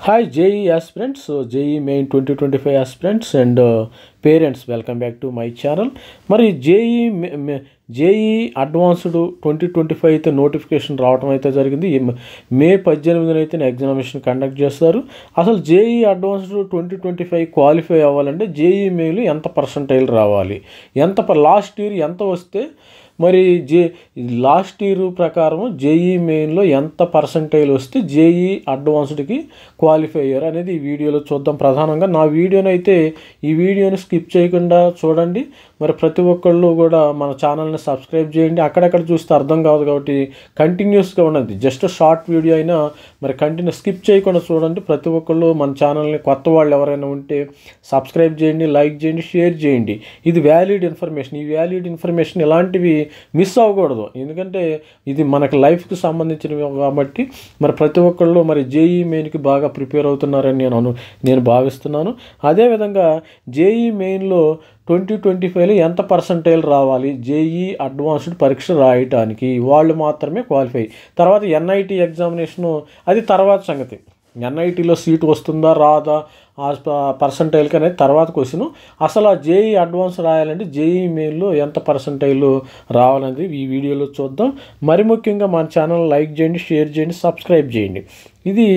Hi JEE aspirants, so JEE main 2025 aspirants and parents, welcome back to my channel. మరి JEE advanced 2025 అయితే notification రావడం అయితే జరిగింది. మే 18న అయితే ఎగ్జామినేషన్ కండక్ట్ చేస్తారు. అసలు JEE అడ్వాన్స్డ్ 2025 క్వాలిఫై అవ్వాలంటే JEE మెయిన్లో ఎంత పర్సంటైల్ రావాలి, లాస్ట్ ఇయర్ ఎంత వస్తే మరి లాస్ట్ ఇయర్ ప్రకారం JEE మెయిన్లో ఎంత పర్సంటైల్ వస్తే JEE అడ్వాన్స్డ్కి క్వాలిఫై అయ్యారు అనేది ఈ వీడియోలో చూద్దాం. ప్రధానంగా నా ఈ వీడియోని స్కిప్ చేయకుండా చూడండి. మరి ప్రతి ఒక్కళ్ళు కూడా మన ఛానల్ని సబ్స్క్రైబ్ చేయండి. అక్కడక్కడ చూస్తే అర్థం కాదు కాబట్టి కంటిన్యూస్గా ఉన్నది, జస్ట్ షార్ట్ వీడియో అయినా మరి స్కిప్ చేయకుండా చూడండి. ప్రతి ఒక్కళ్ళు మన ఛానల్ని కొత్త వాళ్ళు ఎవరైనా ఉంటే సబ్స్క్రైబ్ చేయండి, లైక్ చేయండి, షేర్ చేయండి. ఇది వ్యాలిడ్ ఇన్ఫర్మేషన్. ఈ వ్యాలిడ్ ఇన్ఫర్మేషన్ ఇలాంటివి మిస్ అవ్వకూడదు, ఎందుకంటే ఇది మనకి లైఫ్కి సంబంధించినవి కాబట్టి మరి ప్రతి ఒక్కళ్ళు మరి JEE మెయిన్కి బాగా ప్రిపేర్ అవుతున్నారని నేను భావిస్తున్నాను. అదేవిధంగా JEE మెయిన్లో 2025లో ఎంత పర్సంటైల్ రావాలి JEE అడ్వాన్స్డ్ పరీక్ష రాయటానికి, వాళ్ళు మాత్రమే క్వాలిఫై. తర్వాత NIT ఎగ్జామినేషను అది తర్వాత సంగతి. NITలో సీటు వస్తుందా రాదా ఆ పర్సంటైల్కి అనేది తర్వాత క్వశ్చను. అసలు ఆ JEE అడ్వాన్స్ రాయాలంటే JEE మెయిన్లో ఎంత పర్సంటైల్ రావాలనేది ఈ వీడియోలో చూద్దాం. మరి ముఖ్యంగా మన ఛానల్ లైక్ చేయండి, షేర్ చేయండి, సబ్స్క్రైబ్ చేయండి. ఇది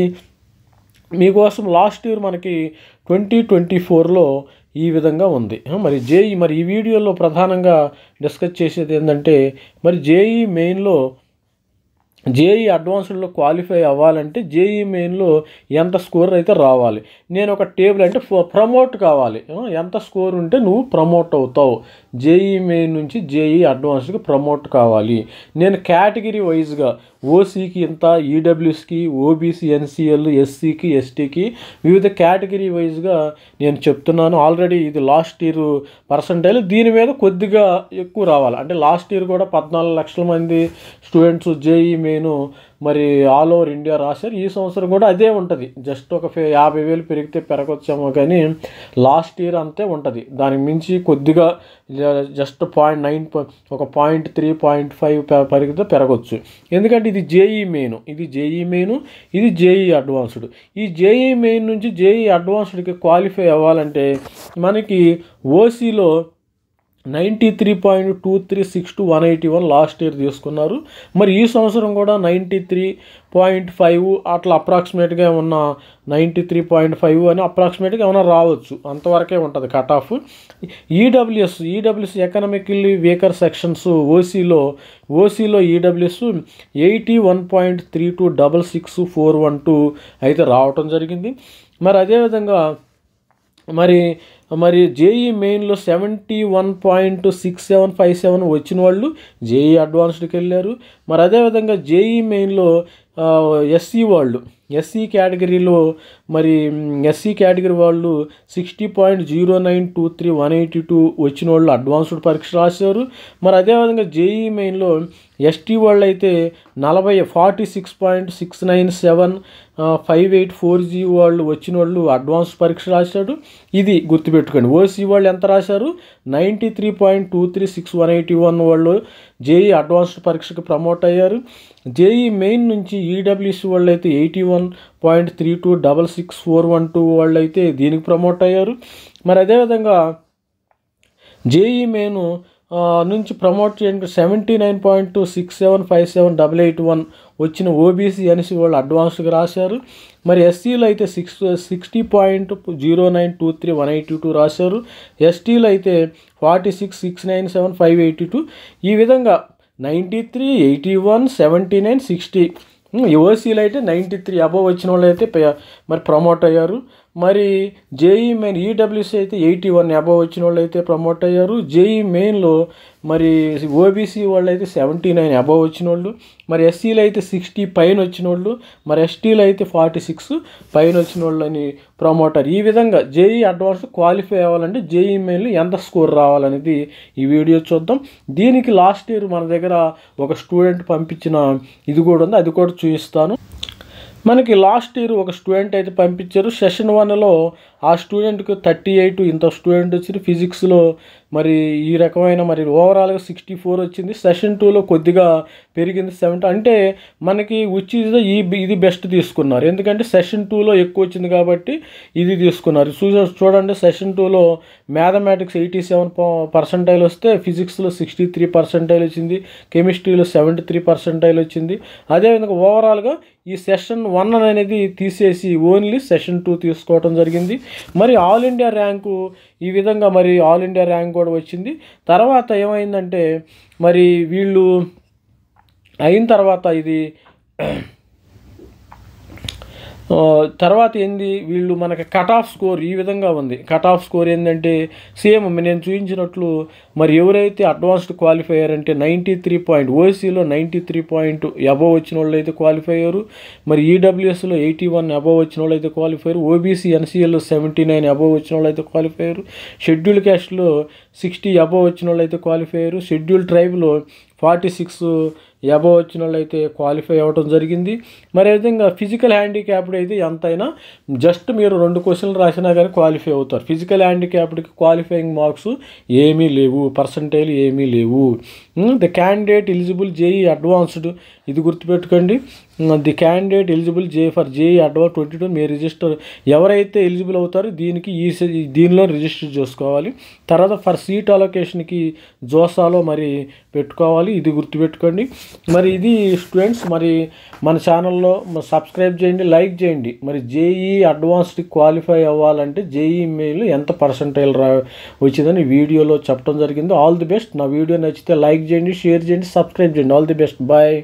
మీకోసం లాస్ట్ ఇయర్ మనకి 2024లో ఈ విధంగా ఉంది. మరి ఈ వీడియోలో ప్రధానంగా డిస్కస్ చేసేది ఏంటంటే మరి JEE మెయిన్లో JEE అడ్వాన్స్డ్లో క్వాలిఫై అవ్వాలంటే JEE మెయిన్లో ఎంత స్కోర్ అయితే రావాలి. నేను ఒక టేబుల్ అంటే ప్రమోట్ కావాలి, ఎంత స్కోర్ ఉంటే నువ్వు ప్రమోట్ అవుతావు. JEE మెయిన్ నుంచి JEE అడ్వాన్స్డ్కి ప్రమోట్ కావాలి. నేను కేటగిరీ వైజ్గా OCకి ఇంత, EWSకి, OBC, NCL, SCకి, STకి వివిధ కేటగిరీ వైజ్గా నేను చెప్తున్నాను. ఆల్రెడీ ఇది లాస్ట్ ఇయర్ పర్సంటైల్, దీని మీద కొద్దిగా ఎక్కువ రావాలి. అంటే లాస్ట్ ఇయర్ కూడా 14 లక్షల మంది స్టూడెంట్స్ JEE మెయిన్ మరి ఆల్ ఓవర్ ఇండియా రాశారు. ఈ సంవత్సరం కూడా అదే ఉంటుంది, జస్ట్ ఒక 50,000 పెరిగితే పెరగొచ్చామో కానీ లాస్ట్ ఇయర్ అంతే ఉంటుంది. దానికి మించి కొద్దిగా జస్ట్ 0.9 ఒక 0.3 0.5 పెరిగితే పెరగచ్చు. ఎందుకంటే ఇది JEE మెయిన్, ఇది JEE అడ్వాన్స్డ్. ఈ JEE మెయిన్ నుంచి JEE అడ్వాన్స్డ్కి క్వాలిఫై అవ్వాలంటే మనకి OCలో 93.236 181 లాస్ట్ ఇయర్ తీసుకున్నారు. మరి ఈ సంవత్సరం కూడా 93.5 అట్లా అప్రాక్సిమేట్గా ఉన్న 93.5 అని అప్రాక్సిమేట్గా ఏమైనా రావచ్చు, అంతవరకే ఉంటుంది cut off. EWS economically weaker sections OCలో EWS 81.3266 అయితే రావటం జరిగింది. మరి అదేవిధంగా మరి JEE మెయిన్లో 71.6757 వచ్చిన వాళ్ళు JEE అడ్వాన్స్డ్కి వెళ్ళారు. మరి అదేవిధంగా JEE మెయిన్లో SC కేటగిరీలో SC కేటగిరీ వాళ్ళు 60.0923 182 వచ్చిన వాళ్ళు అడ్వాన్స్డ్ పరీక్ష రాశారు. మరి అదేవిధంగా JEE మెయిన్లో ST వాళ్ళు అయితే 46.697 5840 వాళ్ళు వచ్చిన వాళ్ళు అడ్వాన్స్ పరీక్ష రాశాడు. ఇది గుర్తుపెట్టుకోండి. OC వాళ్ళు ఎంత రాశారు, 93.236 181 వాళ్ళు JEE అడ్వాన్స్డ్ పరీక్షకు ప్రమోట్ అయ్యారు. JEE మెయిన్ నుంచి EWS వాళ్ళు అయితే 81.3266 వాళ్ళు అయితే దీనికి ప్రమోట్ అయ్యారు. మరి అదేవిధంగా JEE మెయిన్ నుంచి ప్రమోట్ చేయడానికి 79.6757 వచ్చిన OBC NC వాళ్ళు అడ్వాన్స్డ్గా రాశారు. మరి SCలో అయితే 60.0923 182 రాశారు. STలో అయితే 46.697 582. ఈ విధంగా 93, 81, 79, 60. OCలో అయితే 93 అబవ్ వచ్చిన వాళ్ళు అయితే మరి ప్రమోట్ అయ్యారు. మరి JEE మెయిన్ EWS అయితే 81 అబవ్ వచ్చిన వాళ్ళు అయితే ప్రమోట్ అయ్యారు. JEE మెయిన్లో మరి OBC వాళ్ళు అయితే 79 అబవ్ వచ్చిన వాళ్ళు, మరి SCలో అయితే 60 పైన వచ్చిన వాళ్ళు, మరి STలో అయితే 46 పైన వచ్చిన వాళ్ళు అని ప్రమోటర్. ఈ విధంగా JEE అడ్వాన్స్ క్వాలిఫై అవ్వాలంటే JEE మెయిన్లో ఎంత స్కోర్ రావాలనేది ఈ వీడియో చూద్దాం. దీనికి లాస్ట్ ఇయర్ మన దగ్గర ఒక స్టూడెంట్ పంపించిన ఇది కూడా ఉంది, అది కూడా చూపిస్తాను. మనకి లాస్ట్ ఇయర్ ఒక స్టూడెంట్ అయితే పంపించారు. సెషన్ 1లో ఆ స్టూడెంట్కి 38 ఇంత స్టూడెంట్ వచ్చింది. ఫిజిక్స్లో మరి ఈ రకమైన మరి ఓవరాల్గా 64 వచ్చింది. సెషన్ 2లో కొద్దిగా పెరిగింది 70. అంటే మనకి విచ్ ఈజ్ ఇది బెస్ట్ తీసుకున్నారు, ఎందుకంటే సెషన్ 2లో ఎక్కువ వచ్చింది కాబట్టి ఇది తీసుకున్నారు. చూడండి, సెషన్ 2లో మ్యాథమెటిక్స్ 87% వస్తే ఫిజిక్స్లో 63% వచ్చింది, కెమిస్ట్రీలో 73% వచ్చింది. అదేవిధంగా ఓవరాల్గా ఈ సెషన్ 1 అనేది తీసేసి ఓన్లీ సెషన్ 2 తీసుకోవడం జరిగింది. మరి ఆల్ ఇండియా ర్యాంకు ఈ విధంగా మరి ఆల్ ఇండియా ర్యాంక్ కూడా వచ్చింది. తర్వాత ఏమైందంటే మరి వీళ్ళు అయిన తర్వాత ఇది తర్వాత ఏంది, వీళ్ళు మనకి కట్ ఆఫ్ స్కోర్ ఈ విధంగా ఉంది. కట్ ఆఫ్ స్కోర్ ఏంటంటే సేమ్ నేను చూపించినట్లు మరి ఎవరైతే అడ్వాన్స్డ్ క్వాలిఫై అయ్యారంటే 93 ఓసీలో 93 అబవ్ వచ్చిన వాళ్ళు అయితే క్వాలిఫై అయ్యారు. మరి ఈడబ్ల్యూఎస్లో 81 అబవ్ వచ్చిన వాళ్ళు అయితే క్వాలిఫై అయ్యారు. ఓబీసీ ఎన్సీఎల్లో 79 అబవ్ వచ్చిన వాళ్ళు అయితే క్వాలిఫై అయ్యారు. షెడ్యూల్ క్యాస్ట్లో 60 అబవ్ వచ్చిన వాళ్ళు అయితే క్వాలిఫై అయ్యారు. షెడ్యూల్ ట్రైబ్లో 46 అబవ్ వచ్చిన వాళ్ళు అయితే క్వాలిఫై అవ్వడం జరిగింది. మరి విధంగా ఫిజికల్ హ్యాండిక్యాప్డ్ అయితే ఎంతైనా జస్ట్ మీరు 2 క్వశ్చన్లు రాసినా కానీ క్వాలిఫై అవుతారు. ఫిజికల్ హ్యాండిక్యాప్డ్కి క్వాలిఫైయింగ్ మార్క్స్ ఏమీ లేవు, పర్సంటైల్ ఏమీ లేవు. The candidate eligible JEE advanced, ఇది గుర్తుపెట్టుకోండి. The candidate eligible for JEE advance 22 మీరు రిజిస్టర్ ఎవరైతే ఎలిజిబుల్ అవుతారో దీనికి దీనిలో రిజిస్టర్ చేసుకోవాలి. తర్వాత ఫర్ సీట్ అలొకేషన్కి జోసాలో మరి పెట్టుకోవాలి, ఇది గుర్తుపెట్టుకోండి. మరి ఇది స్టూడెంట్స్, మరి మన ఛానల్లో సబ్స్క్రైబ్ చేయండి, లైక్ చేయండి. మరి జేఈ అడ్వాన్స్డ్ క్వాలిఫై అవ్వాలంటే జేఈ మెయిల్ ఎంత పర్సంటైల్ వచ్చిందని వీడియోలో చెప్పడం జరిగింది. All the best. నా వీడియో నచ్చితే లైక్ చేయండి, షేర్ చేయండి, సబ్స్క్రైబ్ చేయండి. All the best. బాయ్.